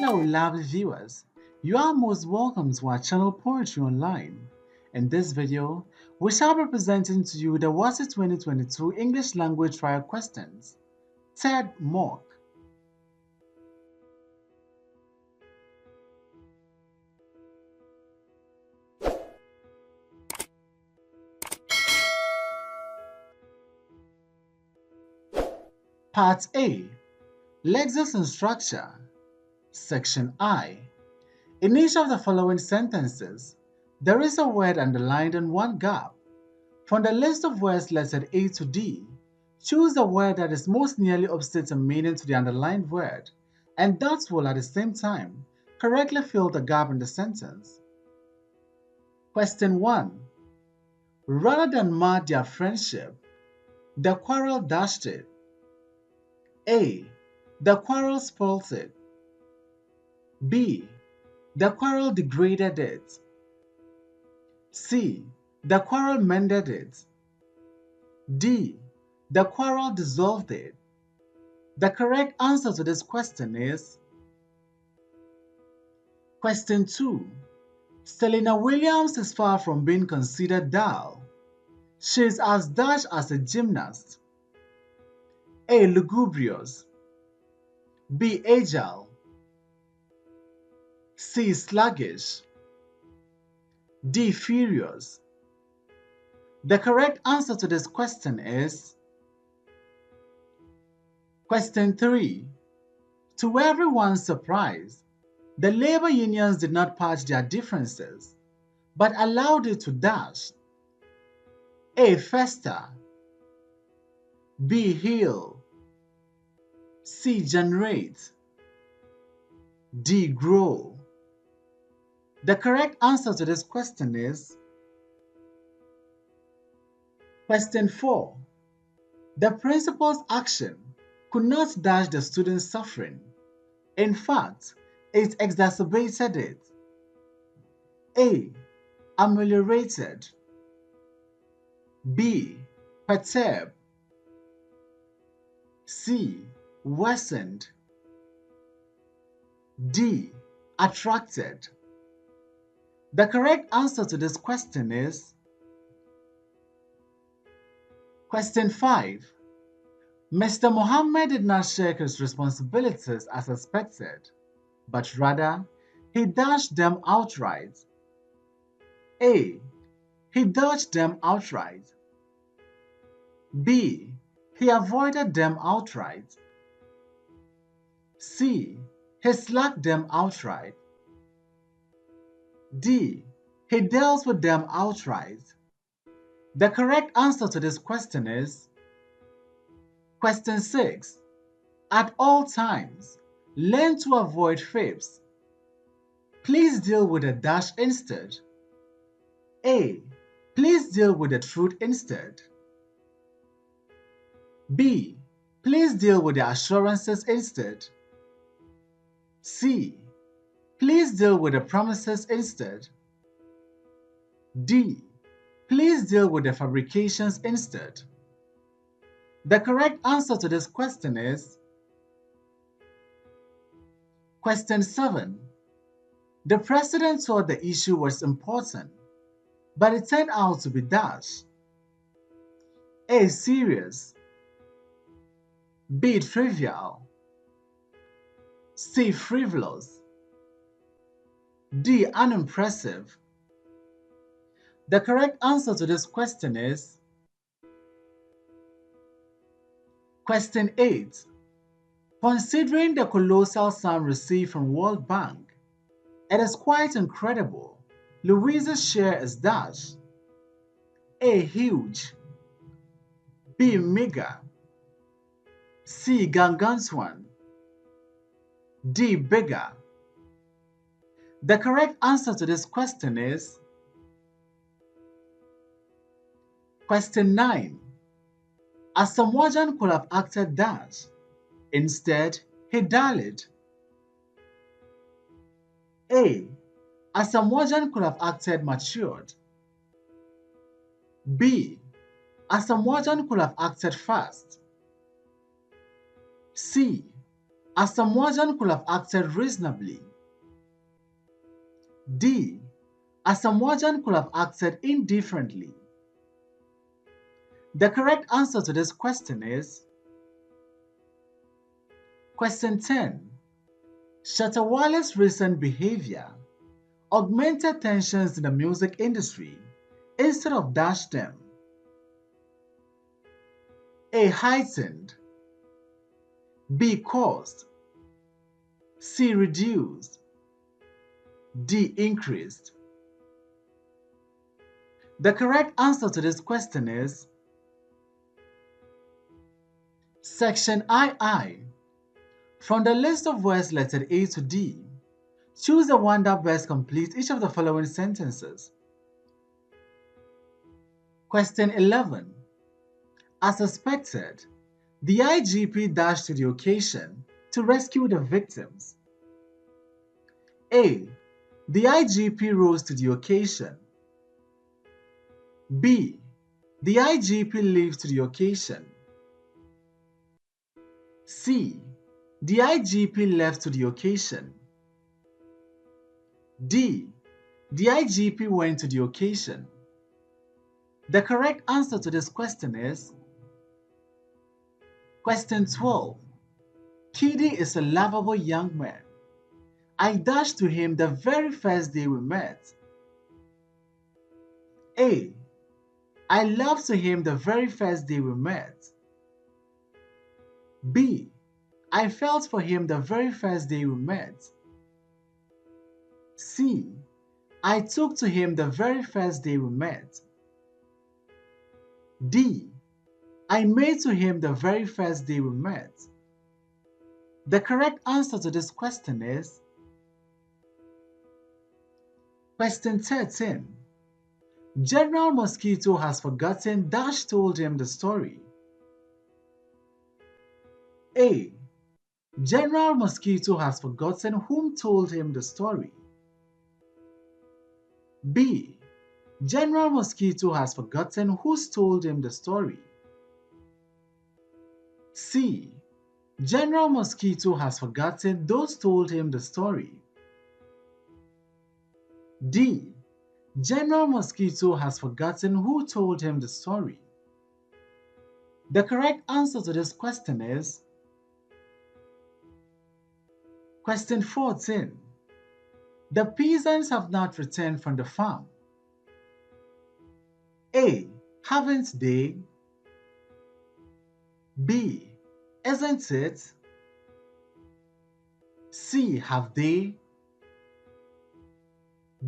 Hello lovely viewers, you are most welcome to our channel Poetry Online. In this video, we shall be presenting to you the Wassce 2022 English Language Trial Questions, third mock. Part A, Lexis and Structure. Section I. In each of the following sentences, there is a word underlined in one gap. From the list of words lettered A to D, choose the word that is most nearly opposite in meaning to the underlined word, and that will at the same time correctly fill the gap in the sentence. Question 1. Rather than mar their friendship, the quarrel dashed it. A. The quarrel spoilt it. B. The quarrel degraded it. C. The quarrel mended it. D. The quarrel dissolved it. The correct answer to this question is Question 2. Selena Williams is far from being considered dull. She is as dash as a gymnast. A. Lugubrious. B. Agile. C. Sluggish. D. Furious. The correct answer to this question is Question 3. To everyone's surprise, the labor unions did not patch their differences, but allowed it to dash. A. Fester. B. Heal. C. Generate. D. Grow. The correct answer to this question is Question 4. The principal's action could not dash the student's suffering. In fact, it exacerbated it. A. Ameliorated. B. Perturbed. C. Worsened. D. Attracted. The correct answer to this question is Question 5. Mr. Mohammed did not shirk his responsibilities as expected, but rather he dashed them outright. A. He dodged them outright. B. He avoided them outright. C. He slacked them outright. D. He dealt with them outright. The correct answer to this question is Question 6. At all times, learn to avoid fibs. Please deal with the dash instead. A. Please deal with the truth instead. B. Please deal with the assurances instead. C. Please deal with the promises instead. D. Please deal with the fabrications instead. The correct answer to this question is Question 7. The president thought the issue was important, but it turned out to be dash. A. Serious. B. Trivial. C. Frivolous. D. Unimpressive. The correct answer to this question is Question 8. Considering the colossal sum received from World Bank, it is quite incredible. Louise's share is dash. A. Huge. B. Meager. C. Gargantuan. D. Bigger. The correct answer to this question is Question 9. Asamoah Gyan could have acted dash. Instead, he dallied. A. Asamoah Gyan could have acted matured. B. Asamoah Gyan could have acted fast. C. Asamoah Gyan could have acted reasonably. D. Asamoah Gyan could have acted indifferently. The correct answer to this question is question 10. Shatta Wale's recent behavior augmented tensions in the music industry instead of dashed them. A. Heightened. B. Caused. C. Reduced. D. Increased. The correct answer to this question is section II. From the list of words lettered A to D, choose the one that best completes each of the following sentences. Question 11. As suspected, the IGP dashed to the occasion to rescue the victims. A. The IGP rose to the occasion. B. The IGP lived to the occasion. C. The IGP left to the occasion. D. The IGP went to the occasion. The correct answer to this question is question 12. Kiddi is a lovable young man. I dashed to him the very first day we met. A. I loved to him the very first day we met. B. I felt for him the very first day we met. C. I took to him the very first day we met. D. I made to him the very first day we met. The correct answer to this question is question 13. General Mosquito has forgotten Dash told him the story. A. General Mosquito has forgotten whom told him the story. B. General Mosquito has forgotten who's told him the story. C. General Mosquito has forgotten those told him the story. D. General Mosquito has forgotten who told him the story. The correct answer to this question is question 14. The peasants have not returned from the farm. A. Haven't they? B. Isn't it? C. Have they?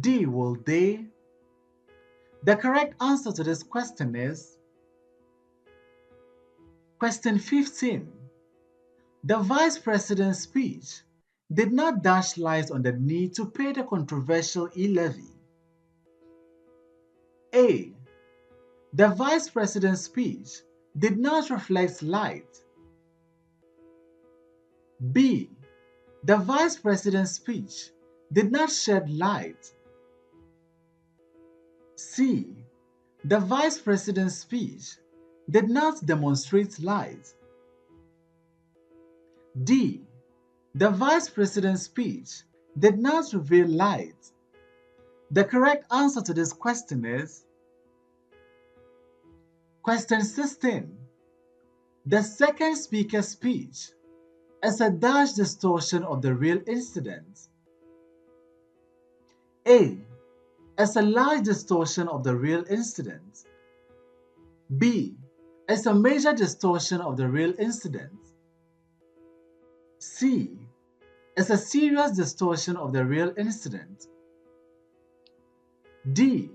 D. Will they? The correct answer to this question is question 15. The Vice President's speech did not dash light on the need to pay the controversial E-levy. A. The Vice President's speech did not reflect light. B. The Vice President's speech did not shed light. C. The Vice President's speech did not demonstrate light. D. The Vice President's speech did not reveal light. The correct answer to this question is question 16. The second speaker's speech is a dash distortion of the real incident. A. Is a large distortion of the real incident. B. Is a major distortion of the real incident. C. Is a serious distortion of the real incident. D.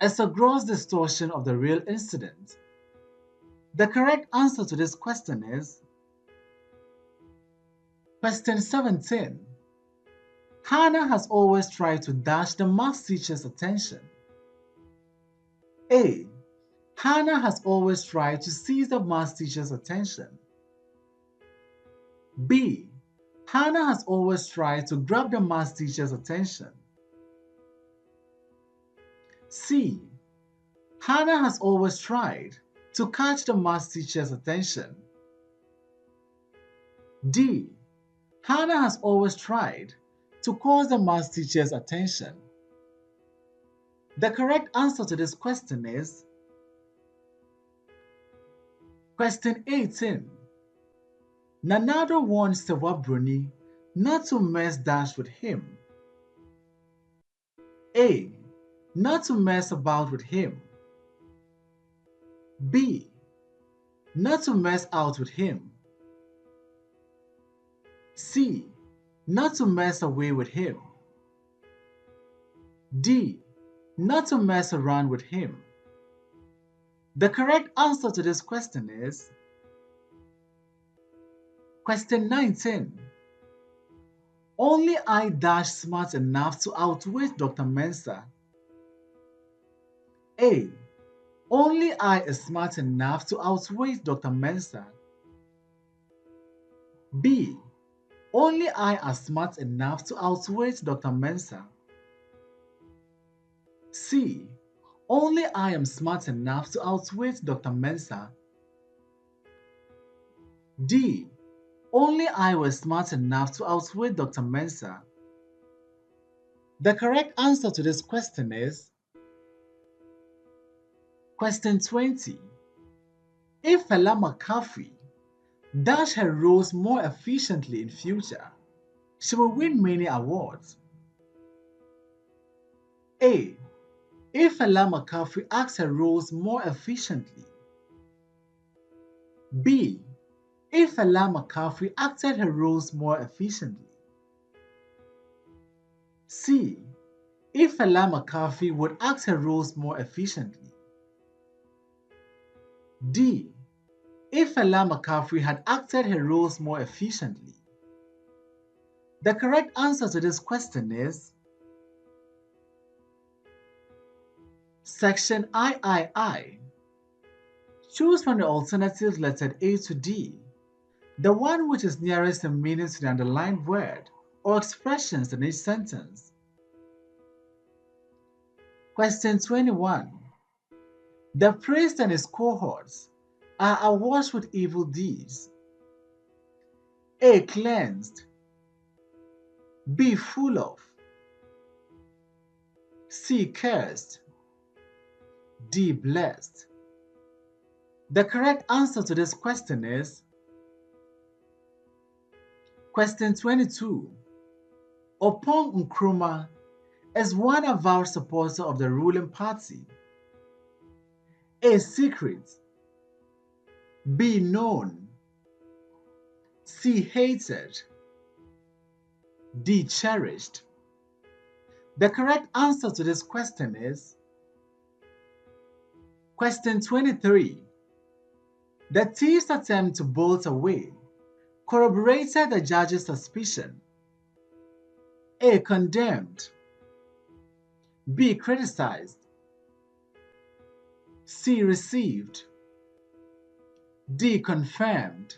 Is a gross distortion of the real incident. The correct answer to this question is question 17. Hannah has always tried to dash the math teacher's attention. A. Hannah has always tried to seize the math teacher's attention. B. Hannah has always tried to grab the math teacher's attention. C. Hannah has always tried to catch the math teacher's attention. D. Hannah has always tried to cause the math teacher's attention. The correct answer to this question is question 18. Nanado warned Serwa Broni not to mess dash with him. A. Not to mess about with him. B. Not to mess out with him. C. Not to mess away with him. D. Not to mess around with him. The correct answer to this question is question 19. Only I dash smart enough to outwit Dr. Mensah. A. Only I is smart enough to outwit Dr. Mensah. B. Only I are smart enough to outwit Dr. Mensah. C. Only I am smart enough to outwit Dr. Mensah. D. Only I was smart enough to outwit Dr. Mensah. The correct answer to this question is question 20. If Fella Makafui dash her roles more efficiently in future, she will win many awards. A. If Fella Makafui acts her roles more efficiently. B. If Fella Makafui acted her roles more efficiently. C. If Fella Makafui would act her roles more efficiently. D. If Fella Makafui had acted her roles more efficiently. The correct answer to this question is section III. Choose from the alternatives lettered A to D, the one which is nearest in meaning to the underlined word or expressions in each sentence. Question 21. The priest and his cohorts are awash with evil deeds. A. Cleansed. B. Full of. C. Cursed. D. Blessed. The correct answer to this question is question 22. Oppong Nkrumah is one avowed supporter of the ruling party. A. Secret. B. Known. C. Hated. D. Cherished. The correct answer to this question is question 23. The thief's attempt to bolt away corroborated the judge's suspicion. A. Condemned. B. Criticized. C. Received. D. Confirmed.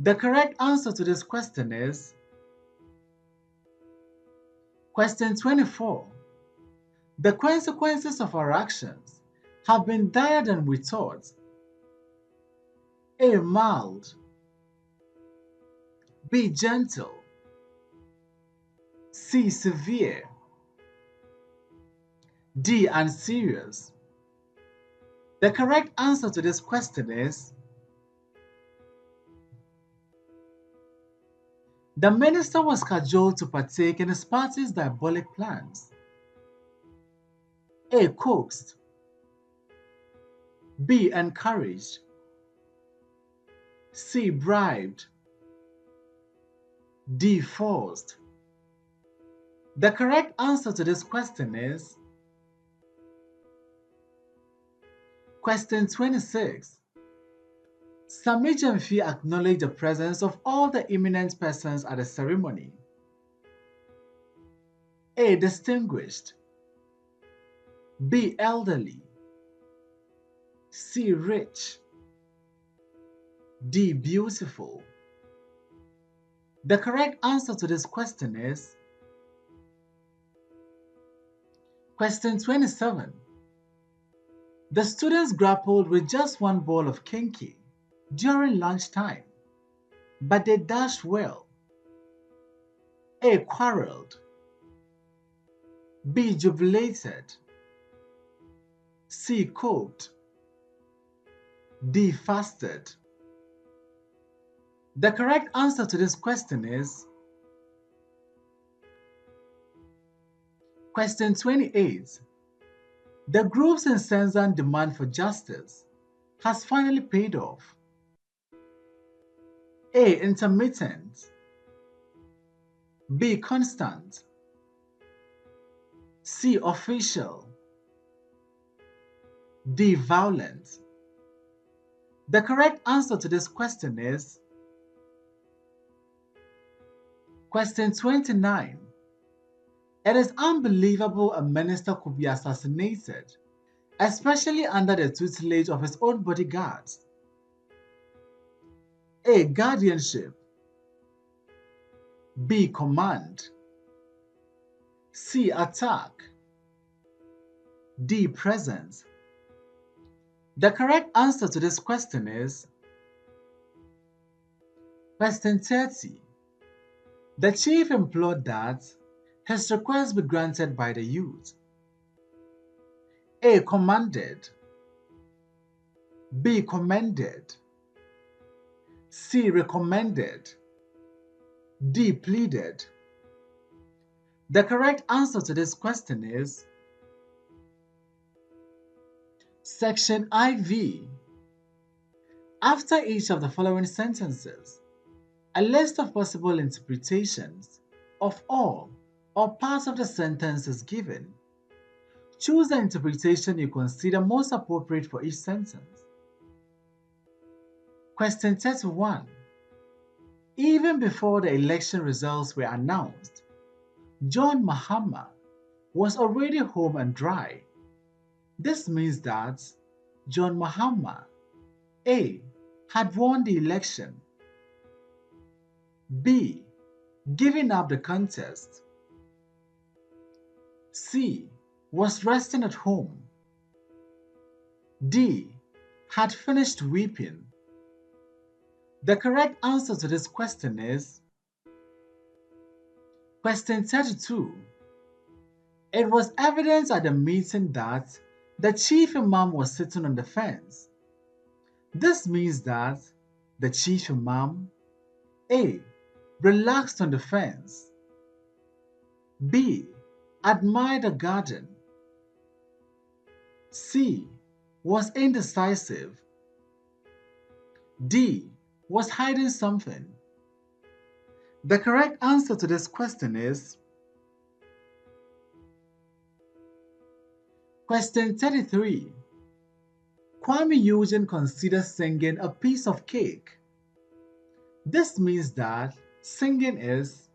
The correct answer to this question is question 24. The consequences of our actions have been dire than we thought. A. Mild. B. Gentle. C. Severe. D. Unserious. The correct answer to this question is the minister was cajoled to partake in his party's diabolic plans. A. Coaxed. B. Encouraged. C. Bribed. D. Forced. The correct answer to this question is question 26. Sammy Gyamfi acknowledged the presence of all the eminent persons at the ceremony. A. Distinguished. B. Elderly. C. Rich. D. Beautiful. The correct answer to this question is question 27. The students grappled with just one bowl of kinky during lunchtime. but they dashed well. A. Quarreled. B. Jubilated. C. Coped. D. Fasted. The correct answer to this question is question 28. The group's incessant demand for justice has finally paid off. A. Intermittent. B. Constant. C. Official. D. Violent. The correct answer to this question is question 29. It is unbelievable a minister could be assassinated, especially under the tutelage of his own bodyguards. A. Guardianship. B. Command. C. Attack. D. Presence. The correct answer to this question is question 30. The chief implored that his request be granted by the youth. A. Commanded. B. Commended. C. Recommended. D. Pleaded. The correct answer to this question is section IV. After each of the following sentences, a list of possible interpretations of all or parts of the sentence is given. Choose the interpretation you consider most appropriate for each sentence. Question 31. Even before the election results were announced, John Mahama was already home and dry. This means that John Mahama A. had won the election, B. given up the contest, C. was resting at home, D. had finished weeping. The correct answer to this question is question 32. It was evident at the meeting that the chief imam was sitting on the fence. This means that the chief imam A. relaxed on the fence, B. admired the garden, C. was indecisive, D. was hiding something. The correct answer to this question is question 33. Kwame Eugene considers singing a piece of cake. This means that singing is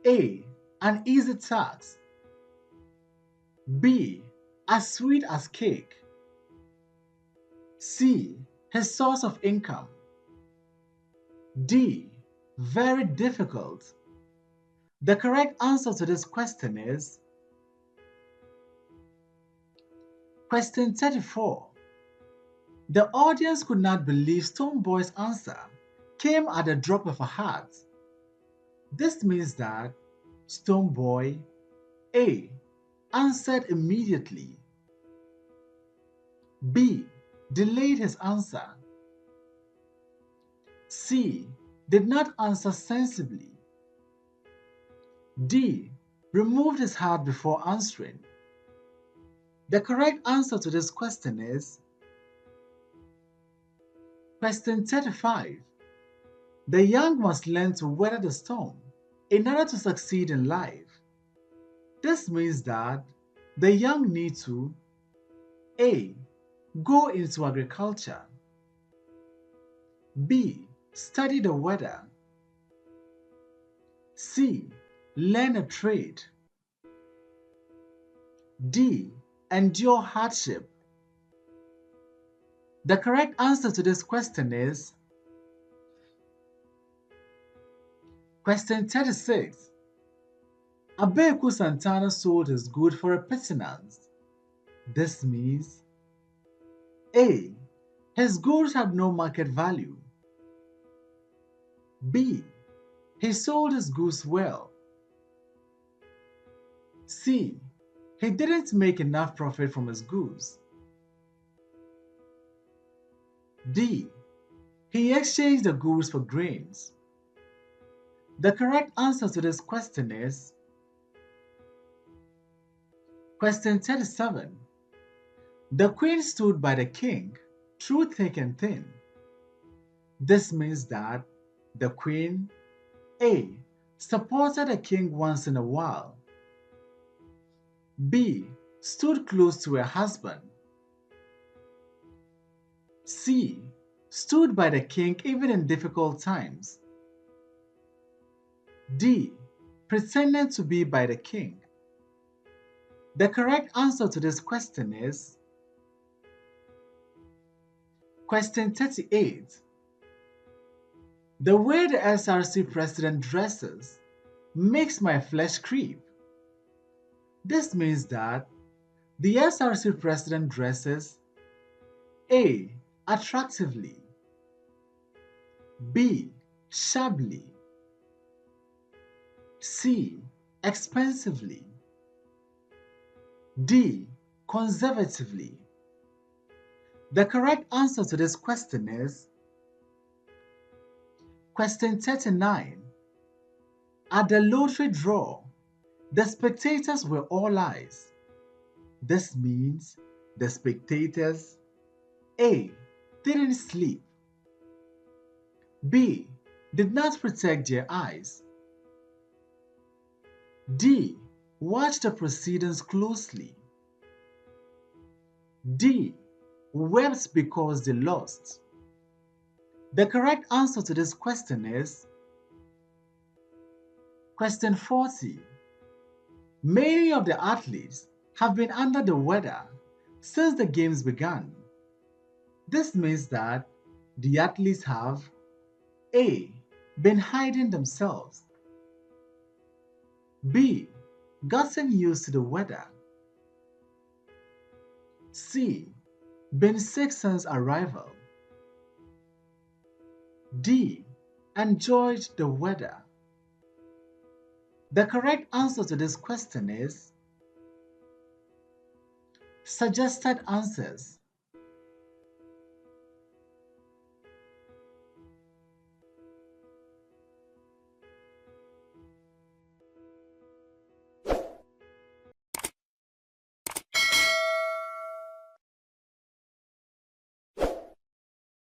A. an easy task, B. as sweet as cake, C. his source of income, D. very difficult. The correct answer to this question is question 34. The audience could not believe Stoneboy's answer came at the drop of a hat. This means that Stoneboy A. answered immediately, B. delayed his answer, C. did not answer sensibly, D. removed his hat before answering. The correct answer to this question is question 35. The young must learn to weather the storm in order to succeed in life. This means that the young need to A. go into agriculture, B. study the weather, C. learn a trade, D. endure hardship. The correct answer to this question is question 36. Abeku Santana sold his good for a pittance. This means A. his goods had no market value, B. He sold his goods well. C. He didn't make enough profit from his goods. D. He exchanged the goods for grains. The correct answer to this question is question 37. The queen stood by the king through thick and thin. This means that the queen A. supported the king once in a while. B. Stood close to her husband. C. Stood by the king even in difficult times. D. Pretended to be by the king. The correct answer to this question is question 38. The way the SRC president dresses makes my flesh creep. This means that the SRC president dresses A. Attractively, B. Shabbily, C. Expensively, D. Conservatively. The correct answer to this question is question 39. At the lottery draw, the spectators were all eyes. This means the spectators A. Didn't sleep, B. Did not protect their eyes, D. Watched the proceedings closely, D. Wept because they lost. The correct answer to this question is question 40. Many of the athletes have been under the weather since the games began. This means that the athletes have A. Been hiding themselves, B. Gotten used to the weather, C. Been sick since arrival, D. Enjoyed the weather. The correct answer to this question is suggested answers.